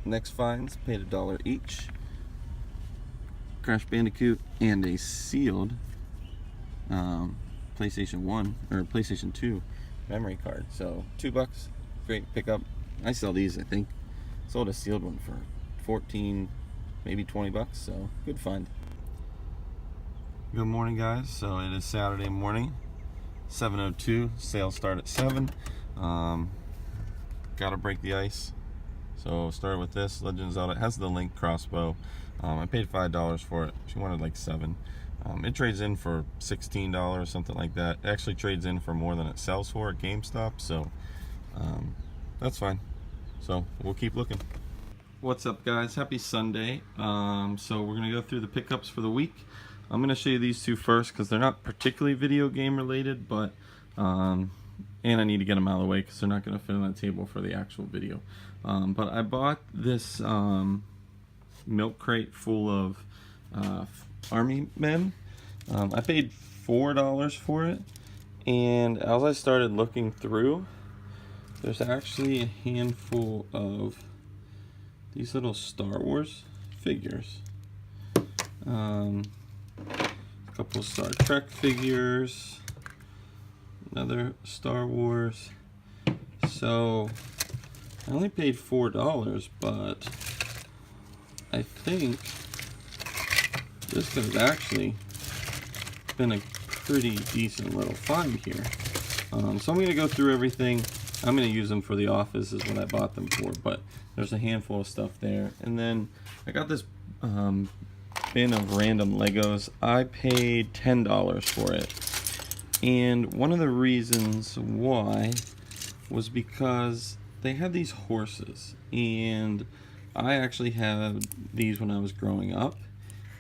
Next finds, paid $1 each. Crash Bandicoot and a sealed PlayStation 1 or PlayStation 2 memory card. So $2, great pickup. I sell these, I think. Sold a sealed one for 14, maybe 20 bucks, so good find. Good morning, guys. So it is Saturday morning, 7:02. Sales start at 7. Gotta break the ice. So started with this Legend of Zelda. It has the Link crossbow. I paid $5 for it. She wanted like $7. It trades in for $16, something like that. It actually trades in for more than it sells for at GameStop, so that's fine. So we'll keep looking. What's up, guys? Happy Sunday. So we're gonna go through the pickups for the week. I'm gonna show you these two first because they're not particularly video game related, but and I need to get them out of the way because they're not gonna fit on the table for the actual video. But I bought this milk crate full of army men. I paid $4 for it, and as I started looking through, there's actually a handful of these little Star Wars figures. A couple Star Trek figures, another Star Wars. So I only paid $4, but I think this could have actually been a pretty decent little find here. So I'm going to go through everything. I'm going to use them for the office is what I bought them for, but there's a handful of stuff there. And then I got this bin of random Legos. I paid $10 for it. And one of the reasons why was because they had these horses, and I actually had these when I was growing up,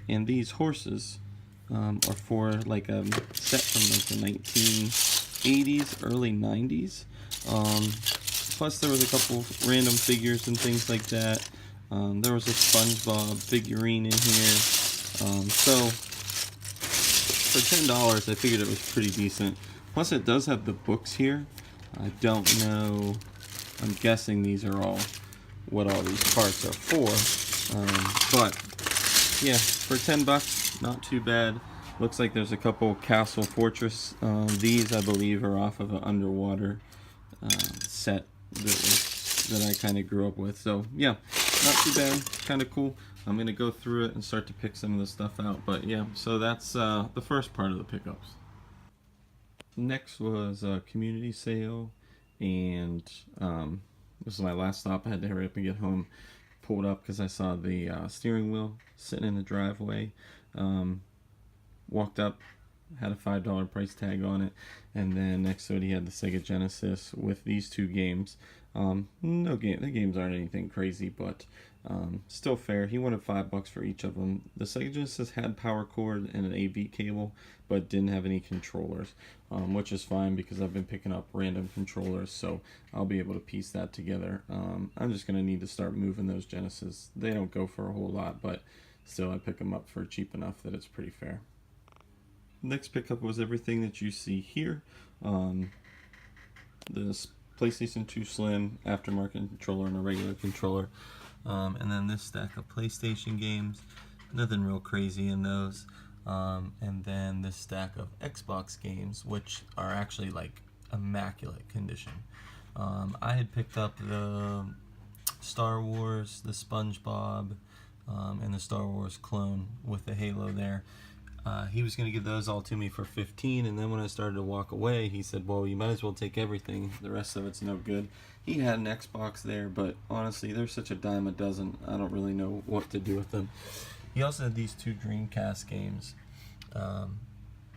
and these horses are for like a set from like the 1980s, early 90s. Plus there was a couple random figures and things like that. There was a SpongeBob figurine in here. So for $10 I figured it was pretty decent. Plus it does have the books here. I don't know, I'm guessing these are all what all these parts are for. But yeah, for $10, not too bad. Looks like there's a couple Castle Fortress. These I believe are off of an underwater set that I kind of grew up with. So yeah, not too bad, kind of cool. I'm gonna go through it and start to pick some of the stuff out. But yeah, so that's the first part of the pickups. Next was a community sale, and this is my last stop. I had to hurry up and get home. Pulled up because I saw the steering wheel sitting in the driveway. Walked up, had a $5 price tag on it, and then next to it he had the Sega Genesis with these two games. The games aren't anything crazy, but still fair. He wanted $5 for each of them. The Sega Genesis had power cord and an AV cable, but didn't have any controllers, which is fine because I've been picking up random controllers, so I'll be able to piece that together. I'm just going to need to start moving those Genesis. They don't go for a whole lot, but still I pick them up for cheap enough that it's pretty fair. Next pickup was everything that you see here. This PlayStation 2 Slim aftermarket controller and a regular controller. And then this stack of PlayStation games. Nothing real crazy in those. And then this stack of Xbox games, which are actually like immaculate condition. I had picked up the Star Wars, the SpongeBob, and the Star Wars clone with the Halo there. He was going to give those all to me for $15, and then when I started to walk away, he said, well, you might as well take everything. The rest of it's no good. He had an Xbox there, but honestly, they're such a dime a dozen. I don't really know what to do with them. He also had these two Dreamcast games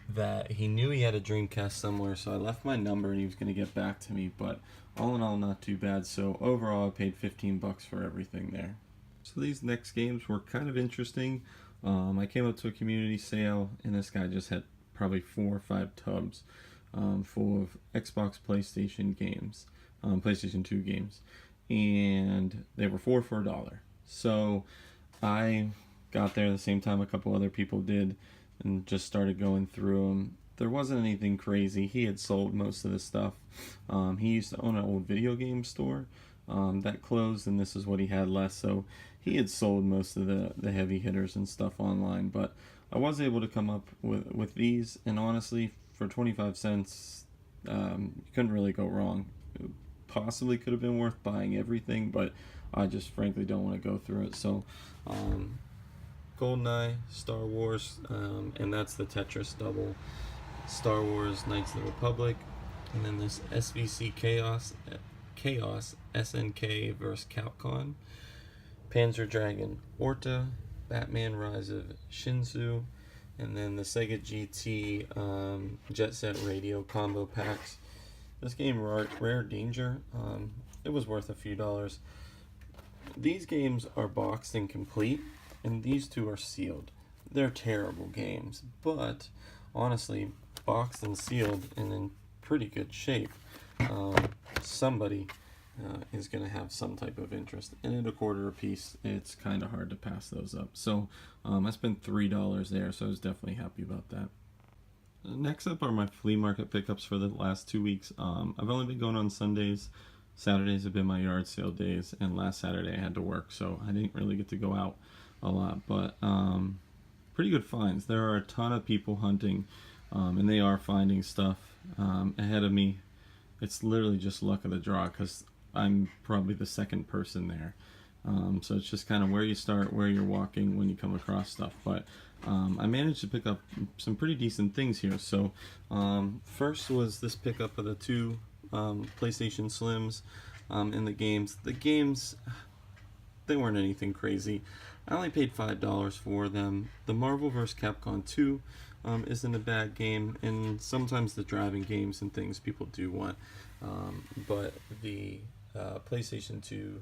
that he knew he had a Dreamcast somewhere, so I left my number and he was going to get back to me, but all in all, not too bad. So overall, I paid $15 for everything there. So these next games were kind of interesting. I came up to a community sale, and this guy just had probably 4 or 5 tubs full of Xbox, PlayStation games, PlayStation 2 games, and they were 4 for $1. So I got there the same time a couple other people did and just started going through them. There wasn't anything crazy. He had sold most of the stuff. He used to own an old video game store, that closed, and this is what he had left. So he had sold most of the heavy hitters and stuff online, but I was able to come up with these, and honestly, for 25 cents, you couldn't really go wrong. It possibly could have been worth buying everything, but I just frankly don't want to go through it. So, GoldenEye, Star Wars, and that's the Tetris double. Star Wars Knights of the Republic, and then this SVC Chaos SNK vs. Capcom, Panzer Dragon Orta, Batman Rise of Shinsu, and then the Sega GT Jet Set Radio combo packs. This game, Rare Danger, it was worth a few dollars. These games are boxed and complete, and these two are sealed. They're terrible games, but honestly, boxed and sealed and in pretty good shape, somebody is going to have some type of interest. And at $0.25 a piece, it's kind of hard to pass those up. So I spent $3 there, so I was definitely happy about that. Next up are my flea market pickups for the last 2 weeks. I've only been going on Sundays. Saturdays have been my yard sale days, and last Saturday I had to work, so I didn't really get to go out a lot. But pretty good finds. There are a ton of people hunting, and they are finding stuff ahead of me. It's literally just luck of the draw because I'm probably the second person there. So it's just kind of where you start, where you're walking when you come across stuff. But I managed to pick up some pretty decent things here. So first was this pickup of the two PlayStation Slims in the games. The games, they weren't anything crazy. I only paid $5 for them. The Marvel vs. Capcom 2 isn't a bad game, and sometimes the driving games and things people do want. But the PlayStation 2,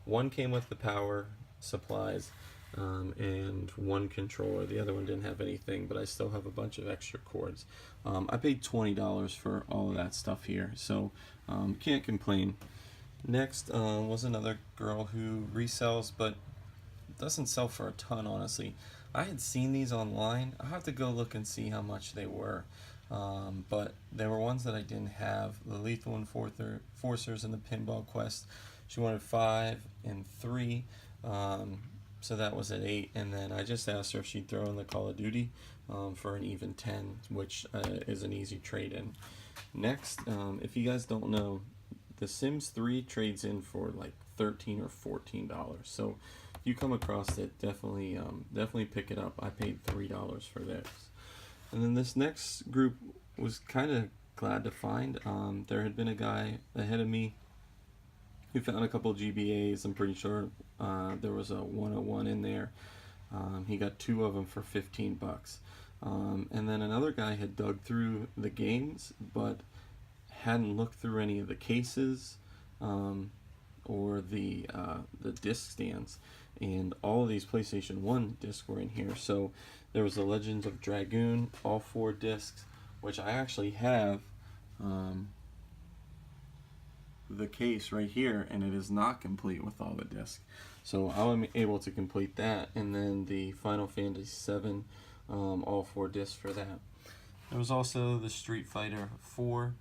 one came with the power supplies and one controller. The other one didn't have anything, but I still have a bunch of extra cords. I paid $20 for all of that stuff here, so can't complain. Next was another girl who resells, but doesn't sell for a ton, honestly. I had seen these online. I have to go look and see how much they were. But there were ones that I didn't have. The Lethal Enforcers and the Pinball Quest. She wanted 5 and 3. So that was at 8. And then I just asked her if she'd throw in the Call of Duty for an even 10, which is an easy trade-in. Next, if you guys don't know, The Sims 3 trades in for like $13 or $14. So if you come across it, definitely pick it up. I paid $3 for this. And then this next group was kind of glad to find. There had been a guy ahead of me who found a couple GBAs. I'm pretty sure there was a 101 in there. He got 2 of them for $15. And then another guy had dug through the games, but hadn't looked through any of the cases or the disc stands. And all of these PlayStation 1 discs were in here. So there was the Legends of Dragoon, all 4 discs, which I actually have the case right here, and it is not complete with all the discs. So I was able to complete that, and then the Final Fantasy VII, all 4 discs for that. There was also the Street Fighter 4,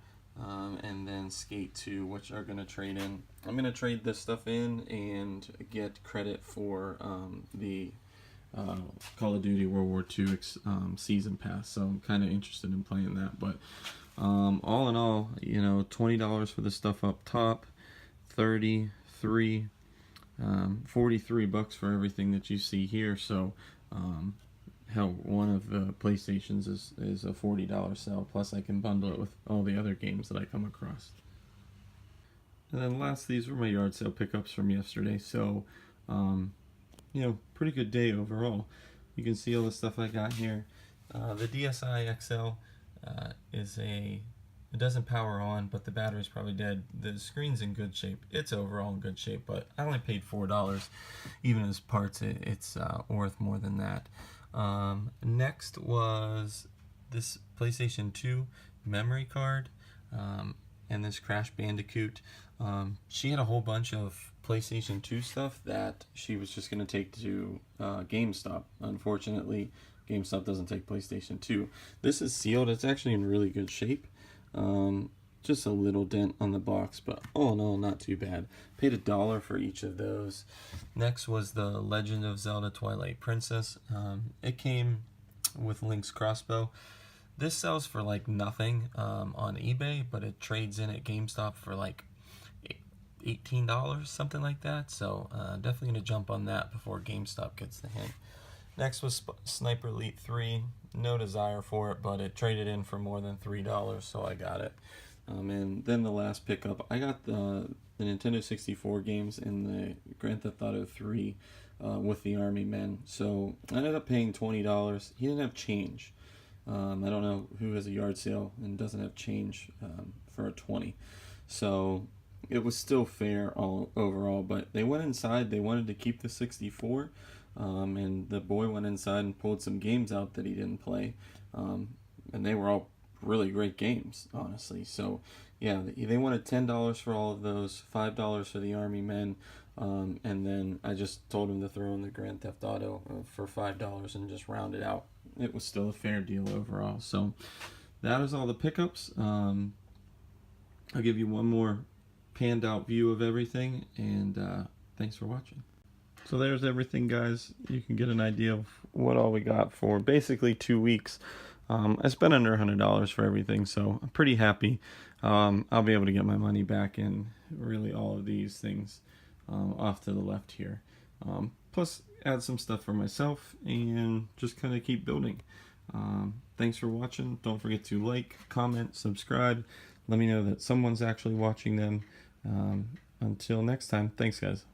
and then Skate 2, which are going to trade in. I'm going to trade this stuff in and get credit for the Call of Duty World War II season pass, so I'm kind of interested in playing that. But all in all, $20 for the stuff up top, $33, $43 for everything that you see here. So hell, one of the PlayStations is a $40 sale, plus I can bundle it with all the other games that I come across. And then last, these were my yard sale pickups from yesterday. So pretty good day overall. You can see all the stuff I got here. The DSi XL it doesn't power on, but the battery's probably dead. The screen's in good shape. It's overall in good shape, but I only paid $4. Even as parts, it's worth more than that. Next was this PlayStation 2 memory card and this Crash Bandicoot. She had a whole bunch of PlayStation 2 stuff that she was just going to take to GameStop. Unfortunately, GameStop doesn't take PlayStation 2. This is sealed. It's actually in really good shape. just a little dent on the box, but all in all, not too bad. Paid $1 for each of those. Next was the Legend of Zelda Twilight Princess. It came with Link's crossbow. This sells for like nothing on eBay, but it trades in at GameStop for like $18, something like that. So definitely going to jump on that before GameStop gets the hint. Next was Sniper Elite 3. No desire for it, but it traded in for more than $3, so I got it. And then the last pickup, I got the Nintendo 64 games and the Grand Theft Auto 3 with the Army Men. So I ended up paying $20. He didn't have change. I don't know who has a yard sale and doesn't have change for a 20. So it was still fair all overall, but they went inside. They wanted to keep the 64. And the boy went inside and pulled some games out that he didn't play, and they were all really great games, honestly. So yeah, they wanted $10 for all of those, $5 for the Army Men, and then I just told him to throw in the Grand Theft Auto for $5 and just round it out. It was still a fair deal overall. So that is all the pickups. I'll give you one more panned out view of everything, and thanks for watching. So there's everything, guys. You can get an idea of what all we got for basically 2 weeks. I spent under $100 for everything, so I'm pretty happy. I'll be able to get my money back in really all of these things off to the left here. Plus add some stuff for myself and just kind of keep building. Thanks for watching. Don't forget to like, comment, subscribe. Let me know that someone's actually watching them. Until next time, thanks, guys.